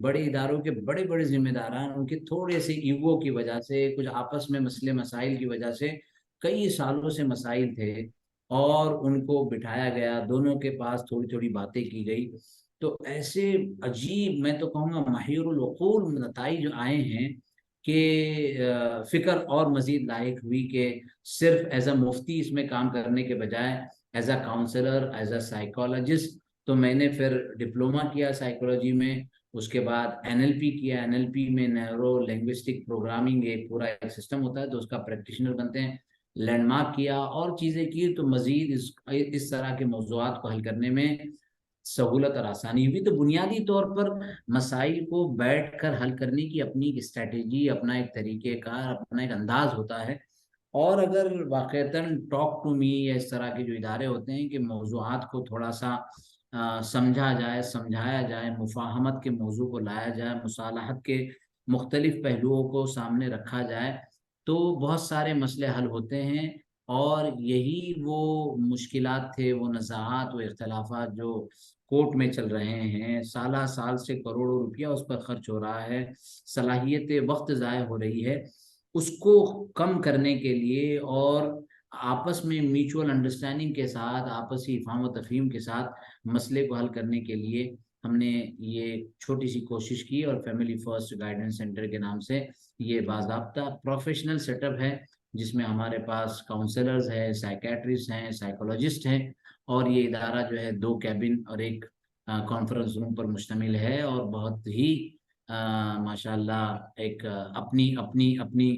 بڑے اداروں کے بڑے بڑے ذمہ داران ان کے تھوڑے سے ایگو کی وجہ سے، کچھ آپس میں مسئلے مسائل کی وجہ سے کئی سالوں سے مسائل تھے، اور ان کو بٹھایا گیا، دونوں کے پاس تھوڑی تھوڑی باتیں کی گئی، تو ایسے عجیب، میں تو کہوں گا محیر العقول نتائج آئے ہیں کہ فکر اور مزید لاحق ہوئی کہ صرف ایز اے مفتی اس میں کام کرنے کے بجائے as a counsellor, as a psychologist, تو میں نے پھر ڈپلومہ کیا سائیکالوجی میں، اس کے بعد NLP کیا، NLP میں نیورو لینگوسٹک پروگرامنگ ایک پورا ایک سسٹم ہوتا ہے، تو اس کا پریکٹیشنر بنتے ہیں، لینڈ مارک کیا اور چیزیں کی، تو مزید اس طرح کے موضوعات کو حل کرنے میں سہولت اور آسانی ہوئی۔ تو بنیادی طور پر مسائل کو بیٹھ کر حل کرنے کی اپنی ایک اسٹریٹجی، اپنا ایک طریقہ کار، اپنا ایک انداز ہوتا ہے، اور اگر واقعتاً ٹاک ٹو می یا اس طرح کے جو ادارے ہوتے ہیں کہ موضوعات کو تھوڑا سا سمجھا جائے، سمجھایا جائے، مفاہمت کے موضوع کو لایا جائے، مصالحت کے مختلف پہلوؤں کو سامنے رکھا جائے، تو بہت سارے مسئلے حل ہوتے ہیں، اور یہی وہ مشکلات تھے، وہ نزاعات، وہ اختلافات جو کورٹ میں چل رہے ہیں، سالہ سال سے کروڑوں روپیہ اس پر خرچ ہو رہا ہے، صلاحیت وقت ضائع ہو رہی ہے، اس کو کم کرنے کے لیے اور آپس میں میوچول انڈرسٹینڈنگ کے ساتھ، آپسی فہم و تفہیم کے ساتھ مسئلے کو حل کرنے کے لیے ہم نے یہ چھوٹی سی کوشش کی، اور فیملی فرسٹ گائیڈنس سینٹر کے نام سے یہ باضابطہ پروفیشنل سیٹ اپ ہے، جس میں ہمارے پاس کاؤنسلرز ہیں، سائیکیٹرسٹ ہیں، سائیکولوجسٹ ہیں، اور یہ ادارہ جو ہے 2 کیبن اور ایک کانفرنس روم پر مشتمل ہے، اور بہت ہی ماشاءاللہ ایک اپنی اپنی اپنی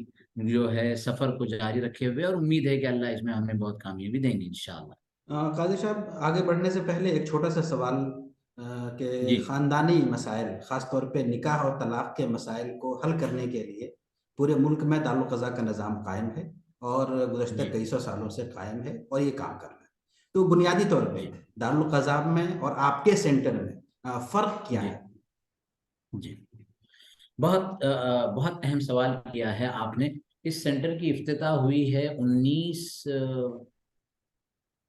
جو ہے سفر کو جاری رکھے ہوئے، اور امید ہے کہ اللہ اس میں ہمیں بہت کامیابی دیں گے انشاءاللہ۔ قاضی صاحب، آگے بڑھنے سے پہلے ایک چھوٹا سا سوال کہ جی خاندانی مسائل، خاص طور پہ نکاح اور طلاق کے مسائل کو حل کرنے کے لیے پورے ملک میں دارالقضاء کا نظام قائم ہے، اور گزشتہ جی کئی سو سالوں سے قائم ہے اور یہ کام کر رہا ہے۔ تو بنیادی طور پہ جی دارالقضاء میں اور آپ کے سینٹر میں فرق کیا جی ہے؟ جی بہت اہم سوال کیا ہے آپ نے۔ اس سینٹر کی افتتاح ہوئی ہے 19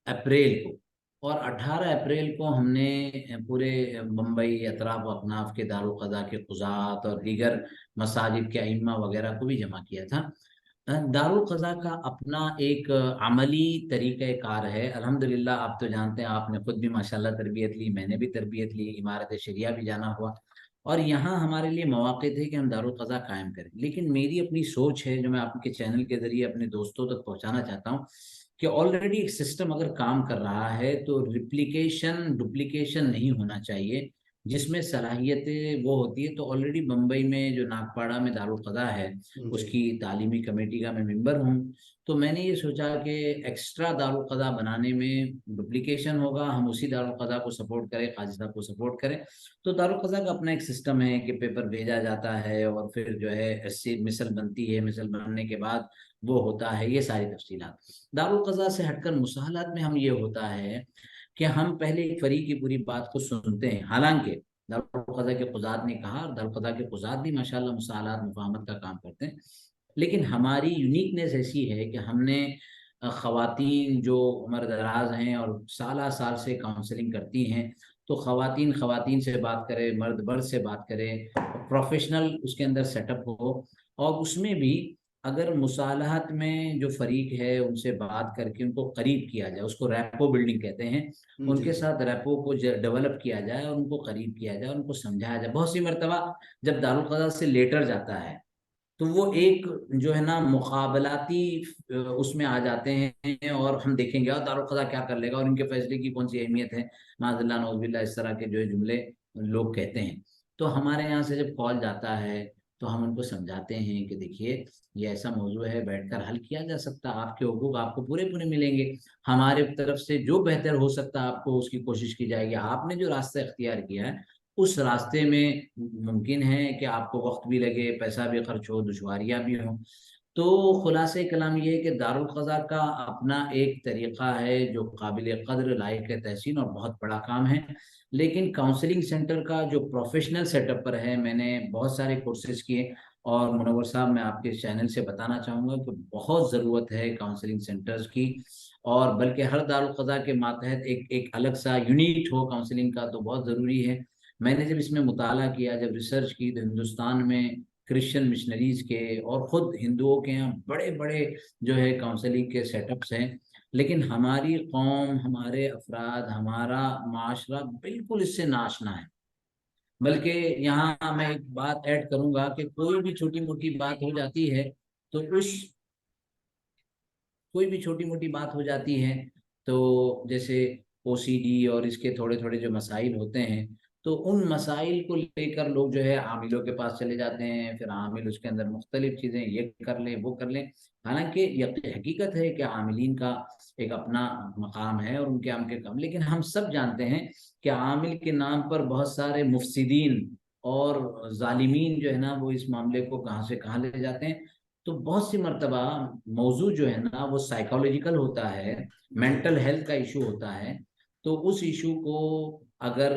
اپریل کو، اور 18 اپریل کو ہم نے پورے بمبئی اطراف و اکناف کے دارالقضاء کے قضات اور دیگر مساجد کے ائمہ وغیرہ کو بھی جمع کیا تھا۔ دارالقضاء کا اپنا ایک عملی طریقہ کار ہے، الحمدللہ آپ تو جانتے ہیں، آپ نے خود بھی ماشاءاللہ تربیت لی، میں نے بھی تربیت لی، امارت شریعہ بھی جانا ہوا، اور یہاں ہمارے لیے مواقع تھے کہ ہم دارالقضاء قائم کریں، لیکن میری اپنی سوچ ہے جو میں آپ کے چینل کے ذریعے اپنے دوستوں تک پہنچانا چاہتا ہوں، کہ آلریڈی ایک سسٹم اگر کام کر رہا ہے تو ریپلیکیشن ڈپلیکیشن نہیں ہونا چاہیے، جس میں صلاحیتیں وہ ہوتی ہے، تو آلریڈی بمبئی میں جو ناگپاڑا میں دارالقضاء ہے، اس جی کی تعلیمی کمیٹی کا میں ممبر ہوں، تو میں نے یہ سوچا کہ ایکسٹرا دارالقضاء بنانے میں ڈپلیکیشن ہوگا، ہم اسی دارالقضاء کو سپورٹ کریں، قاضی صاحب کو سپورٹ کریں، تو دارالقضاء کا اپنا ایک سسٹم ہے کہ پیپر بھیجا جاتا ہے، اور پھر جو ہے مثل بنتی ہے، مثل بننے کے بعد وہ ہوتا ہے، یہ ساری تفصیلات۔ دارالقضاء سے ہٹ کر مصالحات میں ہم یہ ہوتا ہے کہ ہم پہلے ایک فریق کی پوری بات کو سنتے ہیں، حالانکہ دارالقضاء کے قضات نے کہا، اور دارالقضاء کے قضات بھی ماشاءاللہ مصالحات مفاہمت کا کام کرتے ہیں، لیکن ہماری یونیکنیس ایسی ہے کہ ہم نے خواتین جو عمر دراز ہیں اور سالہ سال سے کاؤنسلنگ کرتی ہیں، تو خواتین خواتین سے بات کرے، مرد مرد سے بات کرے، پروفیشنل اس کے اندر سیٹ اپ ہو، اور اس میں بھی اگر مصالحت میں جو فریق ہے ان سے بات کر کے ان کو قریب کیا جائے، اس کو ریپو بلڈنگ کہتے ہیں، ان جی کے ساتھ ریپو کو ڈیولپ کیا جائے، اور ان کو قریب کیا جائے، ان کو سمجھایا جائے۔ بہت سی مرتبہ جب دارالقضاء سے لیٹر جاتا ہے تو وہ ایک جو ہے نا مقابلاتی اس میں آ جاتے ہیں، اور ہم دیکھیں گے اور دارالقضاء کیا کر لے گا، اور ان کے فیصلے کی کون سی اہمیت ہے، معاذ اللہ نعوذ باللہ، اس طرح کے جو ہے جملے لوگ کہتے ہیں۔ تو ہمارے یہاں سے جب کال جاتا ہے تو ہم ان کو سمجھاتے ہیں کہ دیکھیے یہ ایسا موضوع ہے، بیٹھ کر حل کیا جا سکتا، آپ کے حقوق آپ کو پورے پورے ملیں گے، ہمارے طرف سے جو بہتر ہو سکتا ہے آپ کو اس کی کوشش کی جائے گی، آپ نے جو راستہ اختیار کیا ہے اس راستے میں ممکن ہے کہ آپ کو وقت بھی لگے، پیسہ بھی خرچ ہو، دشواریاں بھی ہوں۔ تو خلاصہ کلام یہ ہے کہ دارالقضاء کا اپنا ایک طریقہ ہے جو قابل قدر، لائق تحسین اور بہت بڑا کام ہے، لیکن کاؤنسلنگ سینٹر کا جو پروفیشنل سیٹ اپ پر ہے، میں نے بہت سارے کورسز کیے، اور منور صاحب میں آپ کے چینل سے بتانا چاہوں گا کہ بہت ضرورت ہے کاؤنسلنگ سینٹرز کی، اور بلکہ ہر دارالقضاء کے ماتحت ایک الگ سا یونٹ ہو کاؤنسلنگ کا، تو بہت ضروری ہے، میں نے جب اس میں مطالعہ کیا، جب ریسرچ کی، تو ہندوستان میں کرسچن مشنریز کے اور خود ہندوؤں کے یہاں بڑے بڑے جو ہے کاؤنسلنگ کے سیٹ اپس ہیں، لیکن ہماری قوم، ہمارے افراد، ہمارا معاشرہ بالکل اس سے ناشنا ہے۔ بلکہ یہاں میں ایک بات ایڈ کروں گا کہ کوئی بھی چھوٹی موٹی بات ہو جاتی ہے تو کوئی بھی چھوٹی موٹی بات ہو جاتی ہے تو جیسے او سی ڈی اور اس کے تھوڑے تھوڑے جو مسائل ہوتے ہیں، تو ان مسائل کو لے کر لوگ جو ہے عاملوں کے پاس چلے جاتے ہیں، پھر عامل اس کے اندر مختلف چیزیں یہ کر لیں وہ کر لیں۔ حالانکہ یہ حقیقت ہے کہ عاملین کا ایک اپنا مقام ہے اور ان کے عام کے کام، لیکن ہم سب جانتے ہیں کہ عامل کے نام پر بہت سارے مفسدین اور ظالمین جو ہے نا وہ اس معاملے کو کہاں سے کہاں لے جاتے ہیں۔ تو بہت سی مرتبہ موضوع جو ہے نا وہ سائیکالوجیکل ہوتا ہے، جی مینٹل ہیلتھ کا ایشو ہوتا ہے۔ تو اس ایشو کو اگر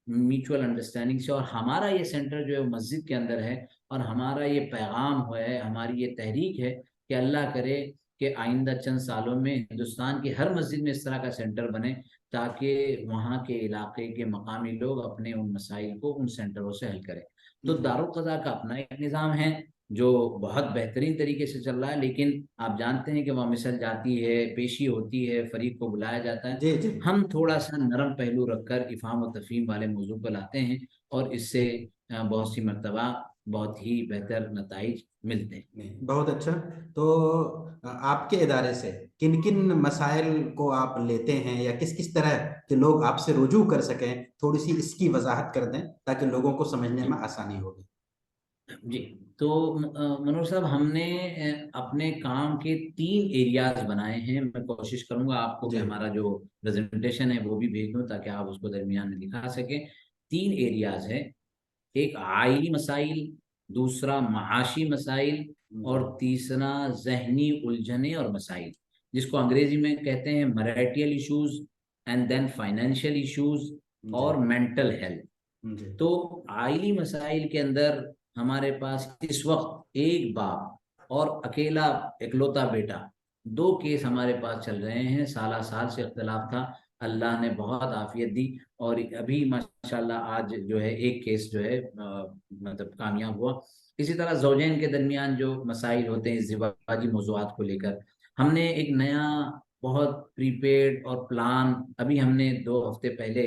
میوچول انڈرسٹینڈنگ سے، اور ہمارا یہ سینٹر جو ہے مسجد کے اندر ہے، اور ہمارا یہ پیغام ہے، ہماری یہ تحریک ہے کہ اللہ کرے کہ آئندہ چند سالوں میں ہندوستان کی ہر مسجد میں اس طرح کا سینٹر بنے، تاکہ وہاں کے علاقے کے مقامی لوگ اپنے ان مسائل کو ان سینٹروں سے حل کریں۔ تو جی دارالقضا کا اپنا ایک نظام ہے جو بہت بہترین طریقے سے چل رہا ہے، لیکن آپ جانتے ہیں کہ وہ مثل جاتی ہے، پیشی ہوتی ہے، فریق کو بلایا جاتا ہے۔ جی جی ہم تھوڑا سا نرم پہلو رکھ کر افہام و تفہیم والے موضوع کو لاتے ہیں، اور اس سے بہت سی مرتبہ بہت ہی بہتر نتائج ملتے ہیں۔ نہیں، بہت اچھا۔ تو آپ کے ادارے سے کن کن مسائل کو آپ لیتے ہیں، یا کس کس طرح کے لوگ آپ سے رجوع کر سکیں، تھوڑی سی اس کی وضاحت کر دیں تاکہ لوگوں کو سمجھنے جی میں آسانی ہوگی۔ جی، تو منور صاحب، ہم نے اپنے کام کے 3 ایریاز بنائے ہیں۔ میں کوشش کروں گا آپ کو کہ جی ہمارا جو پریزنٹیشن ہے وہ بھی بھیج دوں تاکہ آپ اس کو درمیان میں دکھا سکیں۔ 3 ایریاز ہے: ایک عائلی مسائل، دوسرا معاشی مسائل، جی اور تیسرا ذہنی الجھنیں اور مسائل، جس کو انگریزی میں کہتے ہیں marital issues, and then financial issues, جی اور مینٹل ہیلتھ۔ جی تو عائلی مسائل کے اندر ہمارے پاس اس وقت ایک باپ اور اکیلا اکلوتا بیٹا، 2 کیس ہمارے پاس چل رہے ہیں۔ سالہ سال سے اختلاف تھا، اللہ نے بہت عافیت دی، اور ابھی ماشاءاللہ آج جو ہے ایک کیس جو ہے مطلب کامیاب ہوا۔ اسی طرح زوجین کے درمیان جو مسائل ہوتے ہیں ازدواجی موضوعات کو لے کر، ہم نے ایک نیا بہت پریپیڈ اور پلان، ابھی ہم نے 2 ہفتے پہلے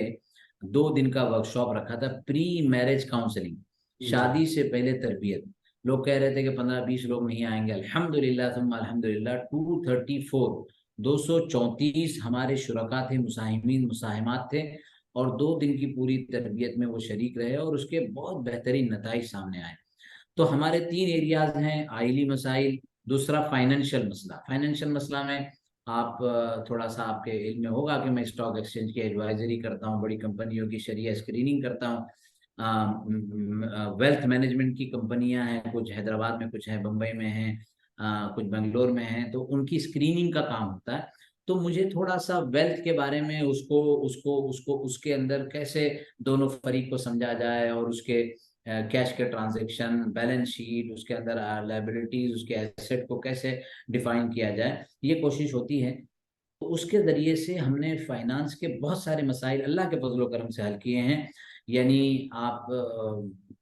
2 دن کا ورکشاپ رکھا تھا، پری میرج کاؤنسلنگ، جی شادی سے پہلے تربیت۔ لوگ کہہ رہے تھے کہ 15-20 لوگ نہیں آئیں گے، الحمدللہ ثم الحمدللہ 234 ہمارے شرکا تھے، مساہمین مساہمات تھے، اور 2 دن کی پوری تربیت میں وہ شریک رہے، اور اس کے بہت بہترین نتائج سامنے آئے۔ تو ہمارے 3 ایریاز ہیں: عائلی مسائل، دوسرا فائنینشیل مسئلہ۔ فائنینشیل مسئلہ میں آپ تھوڑا سا آپ کے علم میں ہوگا کہ میں اسٹاک ایکسچینج کی ایڈوائزری کرتا ہوں، بڑی کمپنیوں کی شریعہ اسکریننگ کرتا ہوں۔ ویلتھ مینجمنٹ کی کمپنیاں ہیں، کچھ حیدرآباد میں، کچھ ہیں بمبئی میں ہیں، کچھ بنگلور میں ہیں، تو ان کی اسکریننگ کا کام ہوتا ہے۔ تو مجھے تھوڑا سا ویلتھ کے بارے میں، اس کے اندر کیسے دونوں فریق کو سمجھا جائے، اور اس کے کیش کے ٹرانزیکشن، بیلنس شیٹ، اس کے اندر لائبلٹیز، اس کے ایسٹ کو کیسے ڈیفائن کیا جائے، یہ کوشش ہوتی ہے۔ تو اس کے ذریعے سے ہم نے فائنانس کے بہت سارے مسائل اللہ کے فضل و کرم سے حل کیے ہیں۔ یعنی آپ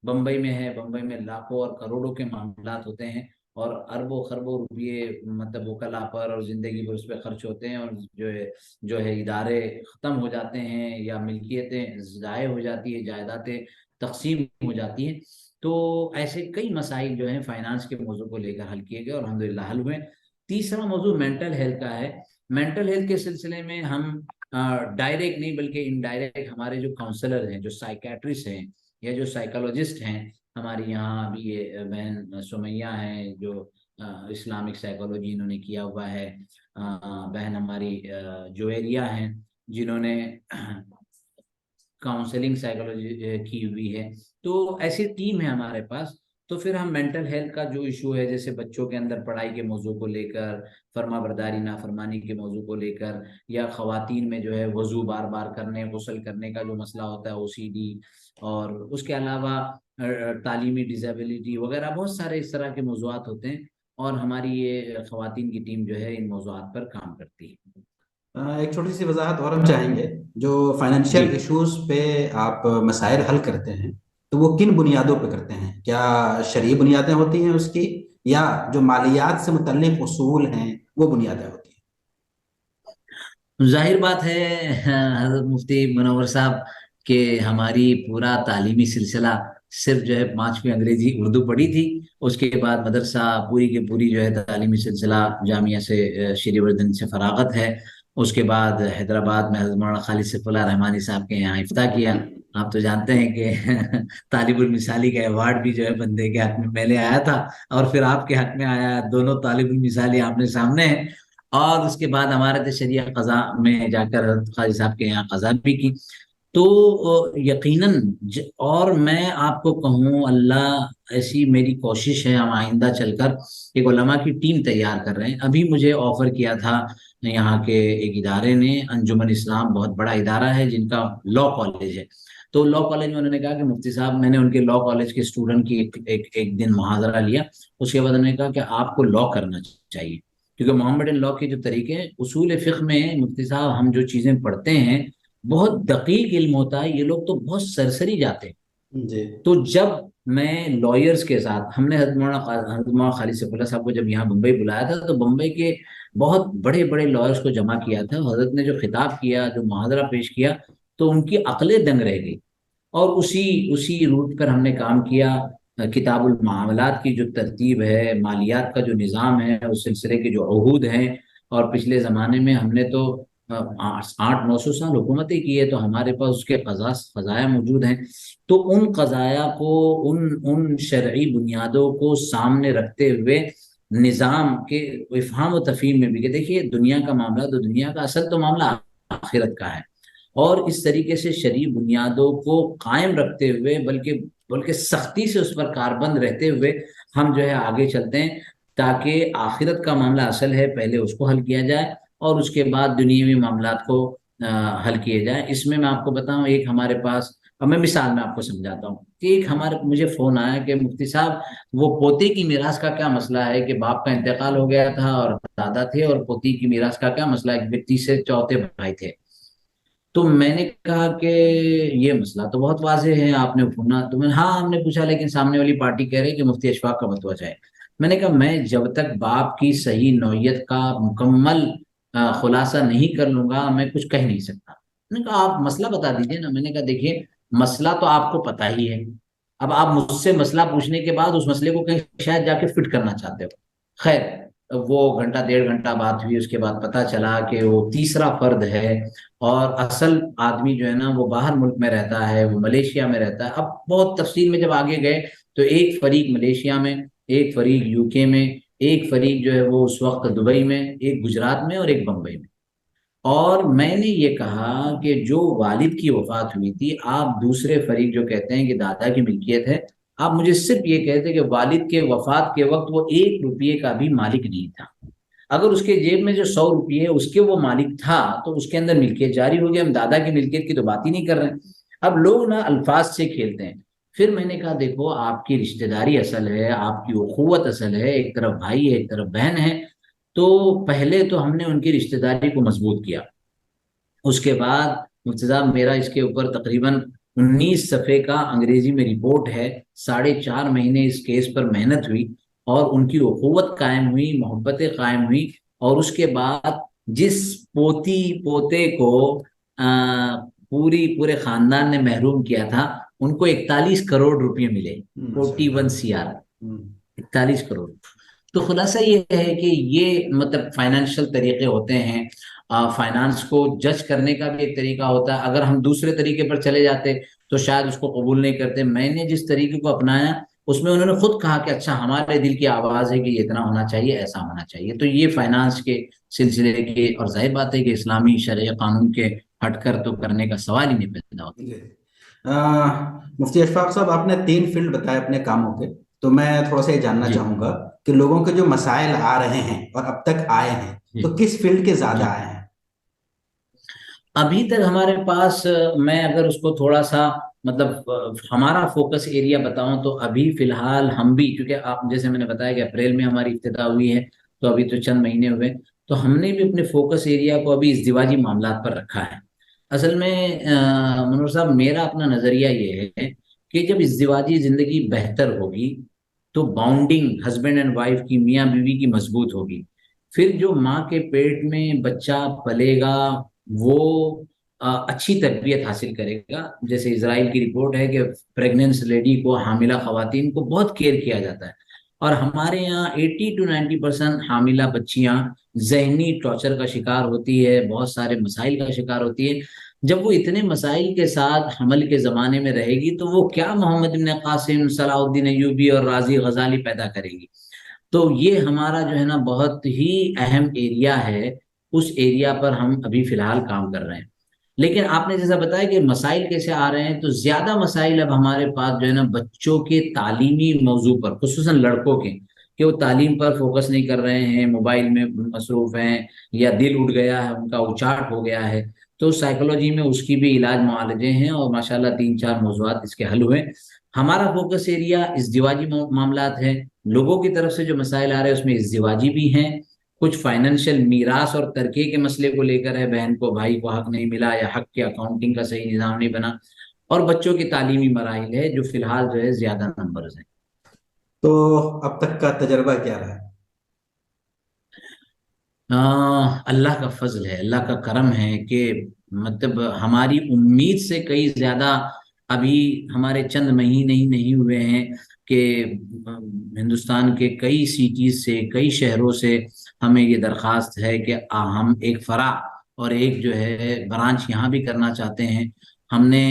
بمبئی میں ہے، بمبئی میں لاکھوں اور کروڑوں کے معاملات ہوتے ہیں، اور اربوں خربوں روپیے مطلب وکلا پر اور زندگی پر اس پہ خرچ ہوتے ہیں، اور جو ہے ادارے ختم ہو جاتے ہیں، یا ملکیتیں ضائع ہو جاتی ہیں، جائیدادیں تقسیم ہو جاتی ہیں۔ تو ایسے کئی مسائل جو ہیں فائنانس کے موضوع کو لے کر حل کیے گئے، اور الحمدللہ حل ہوئے۔ تیسرا موضوع مینٹل ہیلتھ کا ہے۔ مینٹل ہیلتھ کے سلسلے میں ہم ڈائریکٹ نہیں بلکہ انڈائریکٹ، ہمارے جو کاؤنسلر ہیں، جو سائیکیٹرسٹ ہیں، یا جو سائیکالوجسٹ ہیں، ہماری یہاں ابھی یہ بہن سمیہ ہیں جو اسلامک سائیکالوجی انہوں نے کیا ہوا ہے، بہن ہماری جویریہ ہیں جنہوں نے کاؤنسلنگ سائیکالوجی کی ہوئی ہے۔ تو ایسی ٹیم ہے ہمارے پاس۔ تو پھر ہم مینٹل ہیلتھ کا جو ایشو ہے، جیسے بچوں کے اندر پڑھائی کے موضوع کو لے کر، فرما برداری نافرمانی کے موضوع کو لے کر، یا خواتین میں جو ہے وضو بار بار کرنے، غسل کرنے کا جو مسئلہ ہوتا ہے، او سی ڈی، اور اس کے علاوہ تعلیمی ڈیزیبلٹی وغیرہ، بہت سارے اس طرح کے موضوعات ہوتے ہیں، اور ہماری یہ خواتین کی ٹیم جو ہے ان موضوعات پر کام کرتی ہے۔ ایک چھوٹی سی وضاحت اور ہم چاہیں گے، جو جی، فائنینشیل ایشوز پہ آپ مسائل حل کرتے ہیں تو وہ کن بنیادوں پہ کرتے ہیں؟ کیا شرعی بنیادیں ہوتی ہیں اس کی، یا جو مالیات سے متعلق اصول ہیں وہ بنیادیں ہوتی ہیں؟ ظاہر بات ہے حضرت مفتی منور صاحب کہ ہماری پورا تعلیمی سلسلہ صرف جو ہے 5ویں انگریزی اردو پڑھی تھی، اس کے بعد مدرسہ پوری کی پوری جو ہے تعلیمی سلسلہ جامعہ سے شری وردھن سے فراغت ہے۔ اس کے بعد حیدرآباد میں حضرت مولانا خالد سیف اللہ رحمانی صاحب کے یہاں افتتاح کیا۔ آپ تو جانتے ہیں کہ طالب المثالی کا ایوارڈ بھی جو ہے بندے کے حق میں پہلے آیا تھا، اور پھر آپ کے حق میں آیا، دونوں طالب المثالی آمنے سامنے ہیں۔ اور اس کے بعد ہمارے شریعہ قضا میں جا کر حضرت قاضی صاحب کے یہاں قضا بھی کی۔ تو یقیناً اور میں آپ کو کہوں، اللہ ایسی میری کوشش ہے، ہم آئندہ چل کر ایک علماء کی ٹیم تیار کر رہے ہیں۔ ابھی مجھے آفر کیا تھا یہاں کے ایک ادارے نے، انجمن اسلام، بہت بڑا ادارہ ہے جن کا لاء کالج ہے۔ تو لاء کالج میں انہوں نے کہا کہ مفتی صاحب، میں نے ان کے لاء کالج کے اسٹوڈنٹ کی ایک دن محاضرہ لیا۔ اس کے بعد انہوں نے کہا کہ آپ کو لاء کرنا چاہیے، کیونکہ محمدن لاء کے جو طریقے ہیں، اصول فقہ میں مفتی صاحب ہم جو چیزیں پڑھتے ہیں بہت دقیق علم ہوتا ہے، یہ لوگ تو بہت سرسری جاتے ہیں۔ جی تو جب میں لائرز کے ساتھ، ہم نے حضرت مولانا خالد سیف اللہ صاحب کو جب یہاں بمبئی بلایا تھا تو بمبئی کے بہت بڑے بڑے لائرز کو جمع کیا تھا۔ حضرت نے جو خطاب کیا، جو محاضرہ پیش کیا، تو ان کی عقلیں دنگ رہ گئی، اور اسی روٹ پر ہم نے کام کیا۔ کتاب المعاملات کی جو ترتیب ہے، مالیات کا جو نظام ہے، اس سلسلے کے جو عہود ہیں، اور پچھلے زمانے میں ہم نے تو 800-900 سال حکومتیں کی ہے، تو ہمارے پاس اس کے قضایا موجود ہیں۔ تو ان قضایا کو، ان شرعی بنیادوں کو سامنے رکھتے ہوئے نظام کے افہام و تفہیم میں بھی، کہ دیکھیے دنیا کا معاملہ تو دنیا کا، اصل تو معاملہ آخرت کا ہے، اور اس طریقے سے شرعی بنیادوں کو قائم رکھتے ہوئے، بلکہ سختی سے اس پر کاربند رہتے ہوئے ہم جو ہے آگے چلتے ہیں، تاکہ آخرت کا معاملہ اصل ہے، پہلے اس کو حل کیا جائے، اور اس کے بعد دنیاوی معاملات کو حل کیے جائیں۔ اس میں آپ کو بتاؤں، ایک ہمارے پاس، اب میں مثال میں آپ کو سمجھاتا ہوں کہ ایک مجھے فون آیا کہ مفتی صاحب، وہ پوتے کی میراث کا کیا مسئلہ ہے، کہ باپ کا انتقال ہو گیا تھا اور دادا تھے، اور پوتی کی میراث کا کیا مسئلہ ہے، کہ تیسرے چوتھے بھائی تھے۔ تو میں نے کہا کہ یہ مسئلہ تو بہت واضح ہے، آپ نے سنا تو ہاں ہم نے پوچھا، لیکن سامنے والی پارٹی کہہ رہی کہ مفتی اشفاق کا فتویٰ چاہے۔ میں نے کہا میں جب تک باپ کی صحیح نوعیت کا مکمل خلاصہ نہیں کر لوں گا، میں کچھ کہہ نہیں سکتا۔ میں نے کہا آپ مسئلہ بتا دیجئے نا۔ میں نے کہا دیکھیے، مسئلہ تو آپ کو پتا ہی ہے، اب آپ مجھ سے مسئلہ پوچھنے کے بعد اس مسئلے کو کہیں شاید جا کے فٹ کرنا چاہتے ہو۔ خیر، وہ گھنٹہ 1.5 گھنٹہ بات ہوئی، اس کے بعد پتا چلا کہ وہ تیسرا فرد ہے، اور اصل آدمی جو ہے نا وہ باہر ملک میں رہتا ہے، وہ ملیشیا میں رہتا ہے۔ اب بہت تفصیل میں جب آگے گئے تو ایک فریق ملیشیا میں، ایک فریق یو کے میں، ایک فریق جو ہے وہ اس وقت دبئی میں، ایک گجرات میں اور ایک بمبئی میں۔ اور میں نے یہ کہا کہ جو والد کی وفات ہوئی تھی، آپ دوسرے فریق جو کہتے ہیں کہ دادا کی ملکیت ہے، آپ مجھے صرف یہ کہتے کہ والد کے وفات کے وقت وہ 1 روپیے کا بھی مالک نہیں تھا۔ اگر اس کے جیب میں جو 100 روپیے ہے اس کے وہ مالک تھا تو اس کے اندر ملکیت جاری ہو گیا، ہم دادا کی ملکیت کی تو بات ہی نہیں کر رہے ہیں۔ اب لوگ نا الفاظ سے کھیلتے ہیں۔ پھر میں نے کہا دیکھو، آپ کی رشتہ داری اصل ہے، آپ کی اخوت اصل ہے، ایک طرف بھائی ہے، ایک طرف بہن ہے۔ تو پہلے تو ہم نے ان کی رشتہ داری کو مضبوط کیا۔ اس کے بعد مفتی صاحب، میرا اس کے اوپر تقریباً 19 صفحے کا انگریزی میں رپورٹ ہے، 4.5 مہینے اس کیس پر محنت ہوئی، اور ان کی اخوت قائم ہوئی، محبتیں قائم ہوئی، اور اس کے بعد جس پوتی پوتے کو پورے خاندان نے محروم کیا تھا، ان کو 41 کروڑ روپے ملے، ماشاء اللہ۔ 41 CR، ہم، 41 کروڑ۔ تو خلاصہ یہ ہے کہ یہ مطلب فائنینشیل طریقے ہوتے ہیں، فائنانس کو جج کرنے کا بھی ایک طریقہ ہوتا ہے۔ اگر ہم دوسرے طریقے پر چلے جاتے تو شاید اس کو قبول نہیں کرتے۔ میں نے جس طریقے کو اپنایا، اس میں انہوں نے خود کہا کہ اچھا، ہمارے دل کی آواز ہے کہ یہ اتنا ہونا چاہیے، ایسا ہونا چاہیے۔ تو یہ فائنانس کے سلسلے کے، اور ظاہر بات ہے کہ اسلامی شرع قانون کے ہٹ کر تو کرنے کا سوال ہی نہیں پیدا ہوتا۔ جی۔ مفتی اشفاق صاحب، آپ نے 3 فیلڈ بتائے اپنے کاموں کے، تو میں تھوڑا سا یہ جاننا جی چاہوں گا کہ لوگوں کے جو مسائل آ رہے ہیں اور اب تک آئے ہیں، جی تو کس فیلڈ کے زیادہ جی آئے ہیں؟ ابھی تک ہمارے پاس، میں اگر اس کو تھوڑا سا مطلب ہمارا فوکس ایریا بتاؤں تو ابھی فی الحال ہم بھی، کیونکہ آپ جیسے میں نے بتایا کہ اپریل میں ہماری افتتاح ہوئی ہے، تو ابھی تو چند مہینے ہوئے، تو ہم نے بھی اپنے فوکس ایریا کو ابھی ازدواجی معاملات پر رکھا ہے۔ اصل میں منور صاحب، میرا اپنا نظریہ یہ ہے کہ جب ازدواجی زندگی بہتر ہوگی تو باؤنڈنگ ہسبینڈ اینڈ وائف کی، میاں بیوی کی مضبوط ہوگی، پھر جو ماں کے پیٹ میں بچہ پلے گا وہ اچھی تربیت حاصل کرے گا۔ جیسے اسرائیل کی رپورٹ ہے کہ پریگننس لیڈی کو، حاملہ خواتین کو بہت کیئر کیا جاتا ہے، اور ہمارے یہاں 80 to 90% حاملہ بچیاں ذہنی ٹارچر کا شکار ہوتی ہے، بہت سارے مسائل کا شکار ہوتی ہے۔ جب وہ اتنے مسائل کے ساتھ حمل کے زمانے میں رہے گی تو وہ کیا محمد بن قاسم، صلاح الدین ایوبی اور رازی غزالی پیدا کرے گی؟ تو یہ ہمارا جو ہے نا بہت ہی اہم ایریا ہے، اس ایریا پر ہم ابھی فی الحال کام کر رہے ہیں۔ لیکن آپ نے جیسا بتایا کہ مسائل کیسے آ رہے ہیں، تو زیادہ مسائل اب ہمارے پاس جو ہے نا بچوں کے تعلیمی موضوع پر، خصوصاً لڑکوں کے، کہ وہ تعلیم پر فوکس نہیں کر رہے ہیں، موبائل میں مصروف ہیں، یا دل اٹھ گیا ہے ان کا، اچاٹ ہو گیا ہے۔ تو سائیکولوجی میں اس کی بھی علاج معالجے ہیں، اور ماشاءاللہ 3 4 موضوعات اس کے حل ہوئے۔ ہمارا فوکس ایریا ازدواجی معاملات ہے۔ لوگوں کی طرف سے جو مسائل آ رہے ہیں اس میں ازدواجی بھی ہیں، کچھ فائنینشیل میراث اور ترکے کے مسئلے کو لے کر ہے، بہن کو بھائی کو حق نہیں ملا، یا حق کے اکاؤنٹنگ کا صحیح نظام نہیں بنا، اور بچوں کی تعلیمی مراحل ہے جو فی الحال جو ہے زیادہ نمبرز ہیں۔ تو اب تک کا تجربہ کیا رہا ہے؟ اللہ کا فضل ہے، اللہ کا کرم ہے کہ مطلب ہماری امید سے کئی زیادہ ابھی ہمارے چند مہینے ہی نہیں ہوئے ہیں کہ ہندوستان کے کئی سٹیز سے، کئی شہروں سے ہمیں یہ درخواست ہے کہ ہم ایک فرع اور ایک جو ہے برانچ یہاں بھی کرنا چاہتے ہیں۔ ہم نے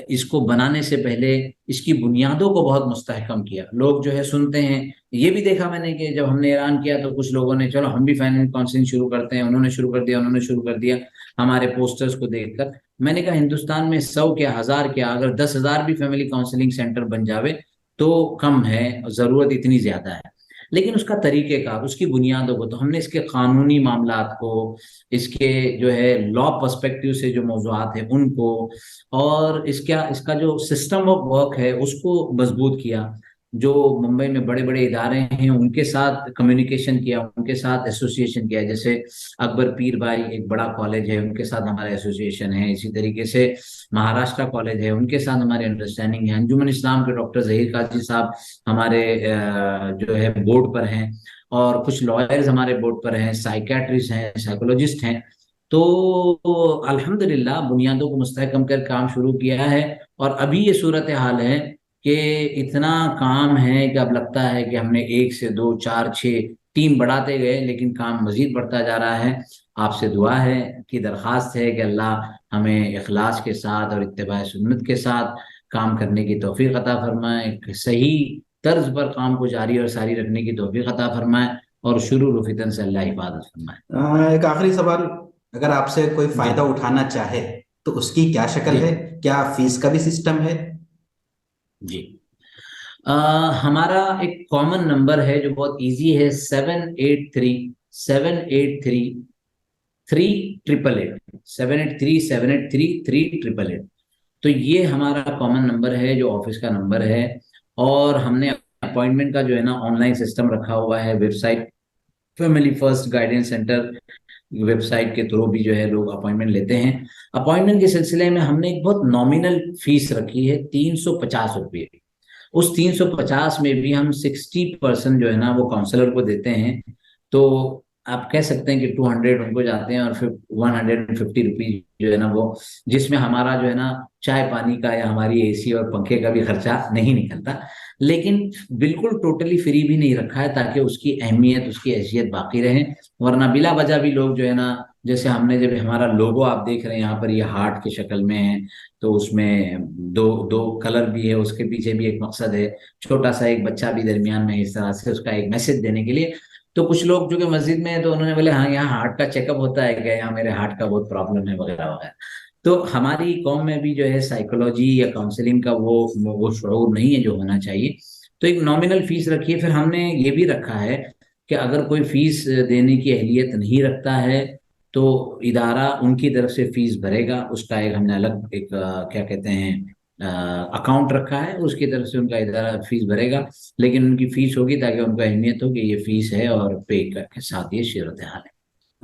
اس کو بنانے سے پہلے اس کی بنیادوں کو بہت مستحکم کیا۔ لوگ جو ہے سنتے ہیں، یہ بھی دیکھا میں نے کہ جب ہم نے اعلان کیا تو کچھ لوگوں نے چلو ہم بھی فائنینس کاؤنسلنگ شروع کرتے ہیں، انہوں نے شروع کر دیا، انہوں نے شروع کر دیا ہمارے پوسٹرز کو دیکھ کر۔ میں نے کہا ہندوستان میں 100 کیا 1000 کیا، اگر 10,000 بھی فیملی کاؤنسلنگ سینٹر بن جاوے تو کم ہے، ضرورت اتنی زیادہ ہے۔ لیکن اس کا طریقہ کار، اس کی بنیادوں کو، تو ہم نے اس کے قانونی معاملات کو، اس کے جو ہے لا پرسپیکٹیو سے جو موضوعات ہیں ان کو، اور اس کا جو سسٹم آف ورک ہے اس کو مضبوط کیا۔ جو ممبئی میں بڑے بڑے ادارے ہیں ان کے ساتھ کمیونیکیشن کیا، ان کے ساتھ ایسوسیشن کیا، جیسے اکبر پیر بھائی ایک بڑا کالج ہے، ان کے ساتھ ہمارا ایسوسیشن ہے۔ اسی طریقے سے مہاراشٹرا کالج ہے، ان کے ساتھ ہماری انڈرسٹینڈنگ ہے۔ انجمن اسلام کے ڈاکٹر ظہیر قاضی صاحب ہمارے جو ہے بورڈ پر ہیں، اور کچھ لائرز ہمارے بورڈ پر ہیں، سائیکیٹرسٹ ہیں، سائیکولوجسٹ ہیں۔ تو الحمدللہ بنیادوں کو مستحکم کر کام شروع کیا ہے، اور ابھی یہ صورتحال ہے کہ اتنا کام ہے کہ اب لگتا ہے کہ ہم نے 1 سے 2 4 6 ٹیم بڑھاتے گئے، لیکن کام مزید بڑھتا جا رہا ہے۔ آپ سے دعا ہے کہ درخواست ہے کہ اللہ ہمیں اخلاص کے ساتھ اور اتباع سنت کے ساتھ کام کرنے کی توفیق عطا فرمائے، ایک صحیح طرز پر کام کو جاری اور ساری رکھنے کی توفیق عطا فرمائے، اور شرور و فتن سے اللہ حفاظت فرمائے۔ ایک آخری سوال، اگر آپ سے کوئی جی فائدہ اٹھانا چاہے تو اس کی کیا شکل جی ہے؟ کیا فیس کا بھی سسٹم ہے؟ جی ہمارا ایک کامن نمبر ہے جو بہت ایزی ہے، 783 783 388 783 783 388۔ تو یہ ہمارا کامن نمبر ہے جو آفس کا نمبر ہے، اور ہم نے اپوائنٹمنٹ کا جو ہے نا آن لائن سسٹم رکھا ہوا ہے۔ Website family first guidance centre website کے تھرو بھی جو ہے لوگ اپوائنٹمنٹ لیتے ہیں۔ اپوائنٹمنٹ کے سلسلے میں ہم نے ایک بہت نامینل فیس رکھی ہے، 350 روپئے۔ اس 350 میں بھی ہم 60% جو ہے نا وہ کاؤنسلر کو دیتے ہیں۔ تو آپ کہہ سکتے ہیں کہ 200 ان کو جاتے ہیں، اور پھر 150 روپیز جو ہے نا وہ، جس میں ہمارا جو ہے نا چائے پانی کا یا ہماری اے سی اور پنکھے کا بھی خرچہ نہیں نکلتا۔ لیکن بالکل ٹوٹلی فری بھی نہیں رکھا ہے تاکہ اس کی اہمیت، اس کی حیثیت باقی رہے، ورنہ بلا وجہ بھی لوگ جو ہے نا، جیسے ہم نے جب ہمارا لوگو آپ دیکھ رہے ہیں یہاں پر، یہ ہارٹ کی شکل میں ہے، تو اس میں دو دو کلر بھی ہے، اس کے پیچھے بھی ایک مقصد ہے، چھوٹا سا ایک بچہ بھی درمیان میں، اس طرح سے اس کا ایک میسج دینے کے لیے۔ تو کچھ لوگ جو کہ مسجد میں ہیں تو انہوں نے بولے ہاں یہاں ہارٹ کا چیک اپ ہوتا ہے کیا، یہاں میرے ہارٹ کا بہت پرابلم ہے وغیرہ وغیرہ۔ تو ہماری قوم میں بھی جو ہے سائیکولوجی یا کاؤنسلنگ کا وہ شعور نہیں ہے جو ہونا چاہیے۔ تو ایک نامینل فیس رکھی ہے۔ پھر ہم نے یہ بھی رکھا ہے کہ اگر کوئی فیس دینے کی اہلیت نہیں رکھتا ہے تو ادارہ ان کی طرف سے فیس بھرے گا، اس کا ایک ہم نے الگ ایک کیا کہتے ہیں اکاؤنٹ رکھا ہے، اس کی طرف سے ان کا ادارہ فیس بھرے گا، لیکن ان کی فیس ہوگی تاکہ ان کو اہمیت ہو کہ یہ فیس ہے، اور پے کے ساتھ یہ صورتحال ہے۔